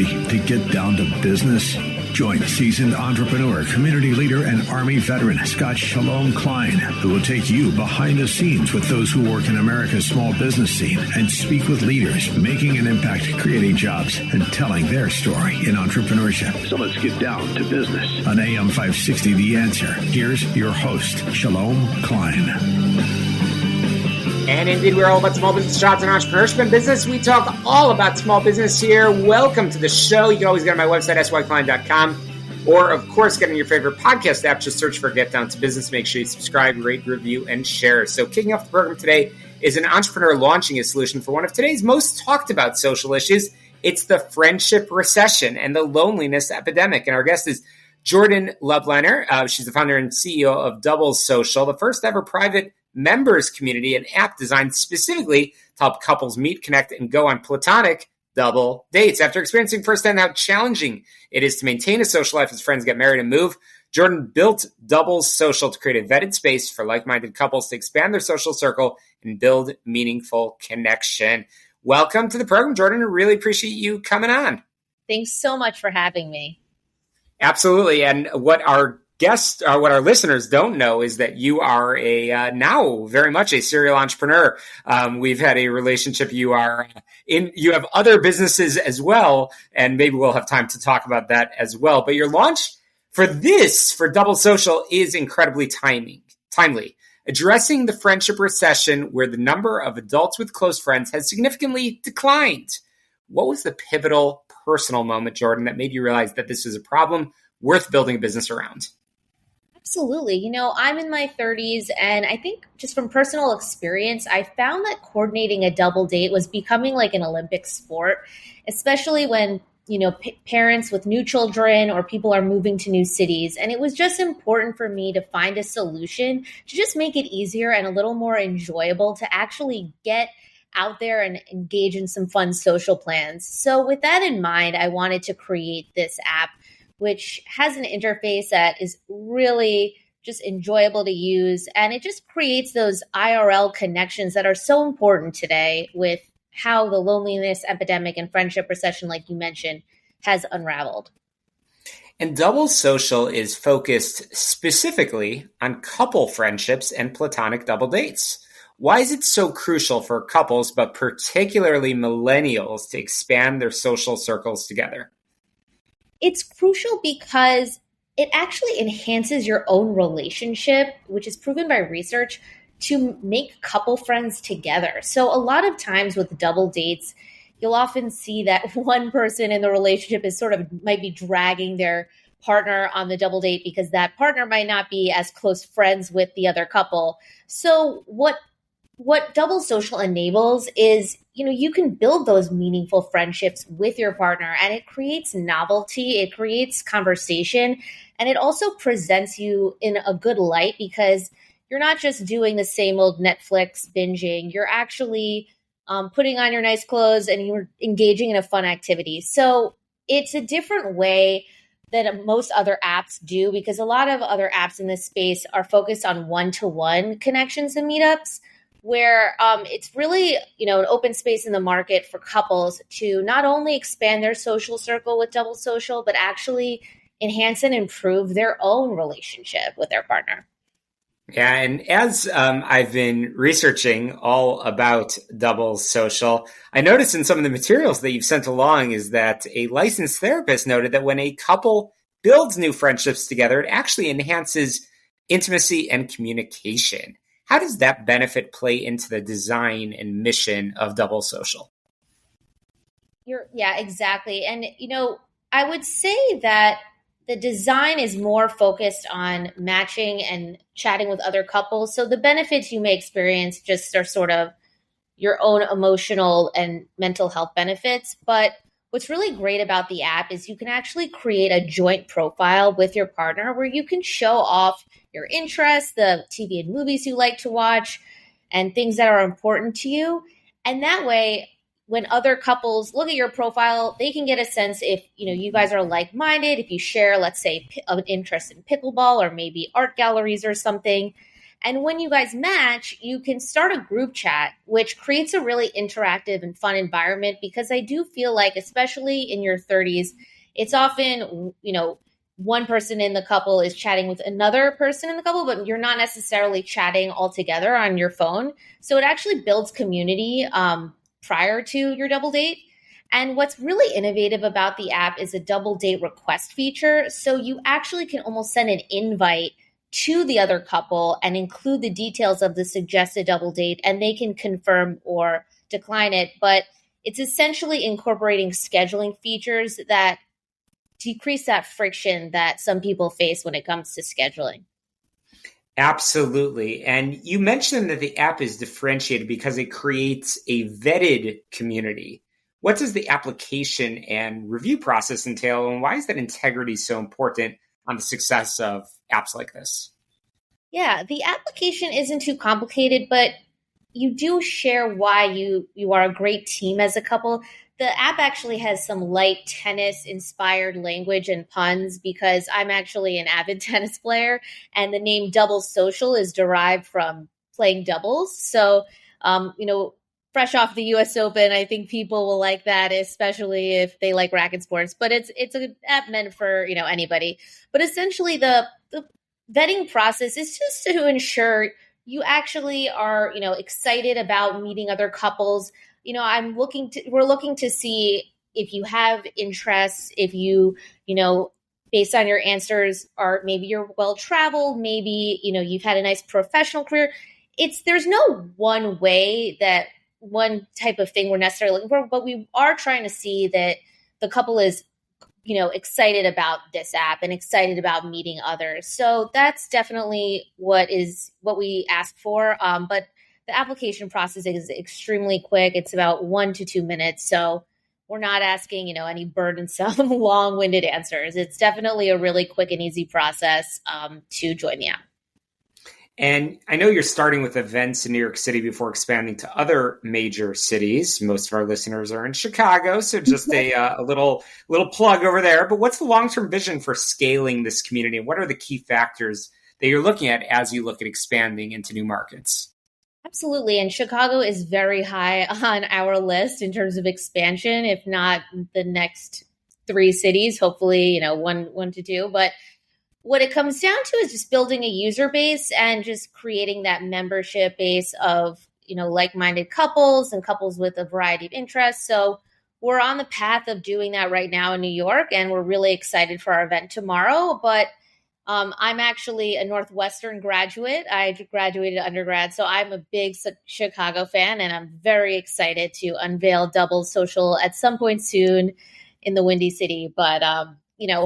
to get down to business? Join seasoned entrepreneur, community leader, and Army veteran Scott Shalom Klein, who will take you behind the scenes with those who work in America's small business scene and speak with leaders making an impact, creating jobs, and telling their story in entrepreneurship. So let's get down to business. On AM 560, The Answer, here's your host, Shalom Klein. And indeed, we're all about small business, jobs, and entrepreneurship and business. We talk all about small business here. Welcome to the show. You can always go to my website, syklein.com, or, of course, get on your favorite podcast app. Just search for Get Down to Business. Make sure you subscribe, rate, review, and share. So kicking off the program today is an entrepreneur launching a solution for one of today's most talked about social issues. It's the friendship recession and the loneliness epidemic. And our guest is Jourdann Lubliner. She's the founder and CEO of Double Social, the first ever private members community, an app designed specifically to help couples meet, connect, and go on platonic double dates. After experiencing firsthand how challenging it is to maintain a social life as friends get married and move, Jourdann built Double Social to create a vetted space for like-minded couples to expand their social circle and build meaningful connection. Welcome to the program, Jourdann. I really appreciate you coming on. Thanks so much for having me. Absolutely. And what our listeners don't know is that you are now very much a serial entrepreneur. We've had a relationship. You have other businesses as well, and maybe we'll have time to talk about that as well. But your launch for Double Social is incredibly timely, addressing the friendship recession where the number of adults with close friends has significantly declined. What was the pivotal personal moment, Jourdann, that made you realize that this was a problem worth building a business around? Absolutely. I'm in my 30s, and I think just from personal experience, I found that coordinating a double date was becoming like an Olympic sport, especially when, parents with new children or people are moving to new cities. And it was just important for me to find a solution to just make it easier and a little more enjoyable to actually get out there and engage in some fun social plans. So with that in mind, I wanted to create this app, which has an interface that is really just enjoyable to use. And it just creates those IRL connections that are so important today with how the loneliness epidemic and friendship recession, like you mentioned, has unraveled. And Double Social is focused specifically on couple friendships and platonic double dates. Why is it so crucial for couples, but particularly millennials, to expand their social circles together? It's crucial because it actually enhances your own relationship, which is proven by research, to make couple friends together. So a lot of times with double dates, you'll often see that one person in the relationship might be dragging their partner on the double date because that partner might not be as close friends with the other couple. So what Double Social enables is, you can build those meaningful friendships with your partner, and it creates novelty, it creates conversation, and it also presents you in a good light because you're not just doing the same old Netflix binging, you're actually putting on your nice clothes and you're engaging in a fun activity. So it's a different way than most other apps do, because a lot of other apps in this space are focused on one-to-one connections and meetups, where it's really, an open space in the market for couples to not only expand their social circle with Double Social, but actually enhance and improve their own relationship with their partner. Yeah, and as I've been researching all about Double Social, I noticed in some of the materials that you've sent along is that a licensed therapist noted that when a couple builds new friendships together, it actually enhances intimacy and communication. How does that benefit play into the design and mission of Double Social? Yeah, exactly. And, I would say that the design is more focused on matching and chatting with other couples. So the benefits you may experience just are sort of your own emotional and mental health benefits. But what's really great about the app is you can actually create a joint profile with your partner where you can show off your interests, the TV and movies you like to watch, and things that are important to you. And that way, when other couples look at your profile, they can get a sense if, you guys are like-minded, if you share, let's say, an interest in pickleball or maybe art galleries or something. And when you guys match, you can start a group chat, which creates a really interactive and fun environment, because I do feel like, especially in your 30s, it's often, one person in the couple is chatting with another person in the couple, but you're not necessarily chatting all together on your phone. So it actually builds community prior to your double date. And what's really innovative about the app is a double date request feature. So you actually can almost send an invite to the other couple and include the details of the suggested double date, and they can confirm or decline it. But it's essentially incorporating scheduling features that decrease that friction that some people face when it comes to scheduling. Absolutely. And you mentioned that the app is differentiated because it creates a vetted community. What does the application and review process entail, and why is that integrity so important on the success of apps like this? Yeah, the application isn't too complicated, but you do share why you are a great team as a couple. The app actually has some light tennis inspired language and puns, because I'm actually an avid tennis player, and the name Double Social is derived from playing doubles. So, fresh off the US Open, I think people will like that, especially if they like racket sports, but it's an app meant for, anybody. But essentially the vetting process is just to ensure you actually are, excited about meeting other couples. We're looking to see if you have interests, if you, based on your answers, are maybe you're well traveled, maybe, you've had a nice professional career. There's no one way, that one type of thing we're necessarily looking for, but we are trying to see that the couple is, excited about this app and excited about meeting others. So that's definitely what we ask for. But the application process is extremely quick. It's about 1 to 2 minutes. So we're not asking, any burdensome, long-winded answers. It's definitely a really quick and easy process to join the app. And I know you're starting with events in New York City before expanding to other major cities. Most of our listeners are in Chicago, so just a little plug over there. But what's the long-term vision for scaling this community, and what are the key factors that you're looking at as you look at expanding into new markets? Absolutely. And Chicago is very high on our list in terms of expansion, if not the next 3 cities, hopefully, 1 to 2. But what it comes down to is just building a user base and just creating that membership base of, like-minded couples and couples with a variety of interests. So we're on the path of doing that right now in New York, and we're really excited for our event tomorrow. But I'm actually a Northwestern graduate. I graduated undergrad, so I'm a big Chicago fan, and I'm very excited to unveil Double Social at some point soon in the Windy City. But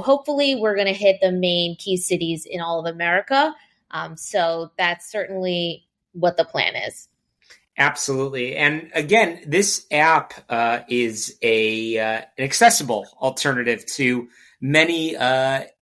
hopefully we're going to hit the main key cities in all of America. So that's certainly what the plan is. Absolutely. And again, this app is an accessible alternative to many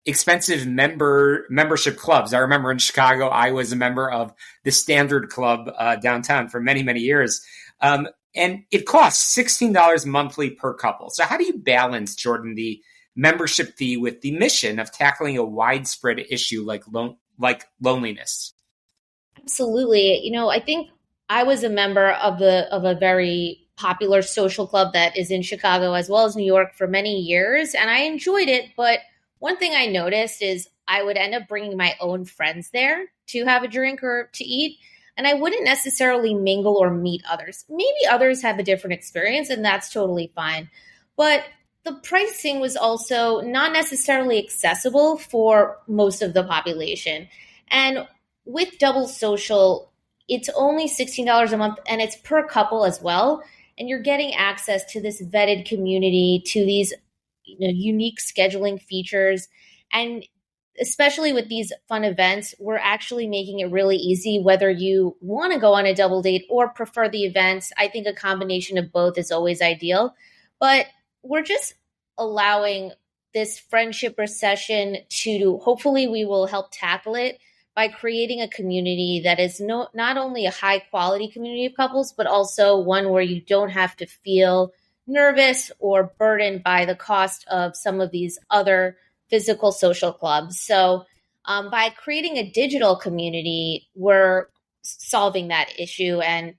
expensive membership clubs. I remember in Chicago, I was a member of the Standard Club downtown for many, many years. And it costs $16 monthly per couple. So how do you balance, Jourdann, the membership fee with the mission of tackling a widespread issue like loneliness? Absolutely. I think I was a member of a very popular social club that is in Chicago as well as New York for many years, and I enjoyed it. But one thing I noticed is I would end up bringing my own friends there to have a drink or to eat, and I wouldn't necessarily mingle or meet others. Maybe others have a different experience, and that's totally fine. But the pricing was also not necessarily accessible for most of the population. And with Double Social, it's only $16 a month, and it's per couple as well. And you're getting access to this vetted community, to these unique scheduling features. And especially with these fun events, we're actually making it really easy, whether you want to go on a double date or prefer the events. I think a combination of both is always ideal. But we're just allowing this friendship recession to, hopefully we will help tackle it by creating a community that is not only a high quality community of couples, but also one where you don't have to feel nervous or burdened by the cost of some of these other physical social clubs. So By creating a digital community, we're solving that issue and,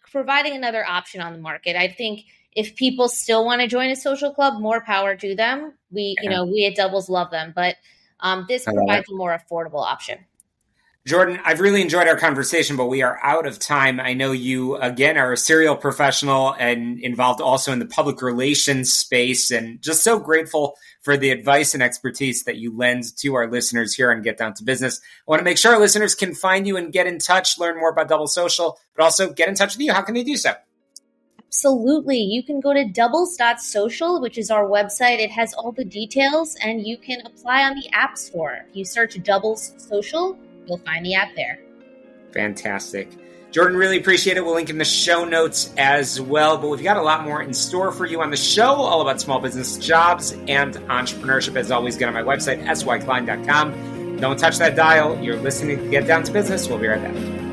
providing another option on the market. I think if people still want to join a social club, more power to them. We at Doubles love them, but this provides a more affordable option. Jourdann, I've really enjoyed our conversation, but we are out of time. I know you, again, are a serial professional and involved also in the public relations space, and just so grateful for the advice and expertise that you lend to our listeners here on Get Down to Business. I want to make sure our listeners can find you and get in touch, learn more about Double Social, but also get in touch with you. How can they do so? Absolutely. You can go to doubles.social, which is our website. It has all the details, and you can apply on the App Store. If you search Doubles Social, you'll find the app there. Fantastic. Jourdann, really appreciate it. We'll link in the show notes as well. But we've got a lot more in store for you on the show, all about small business jobs and entrepreneurship. As always, get on my website, shalomklein.com. Don't touch that dial. You're listening to Get Down to Business. We'll be right back.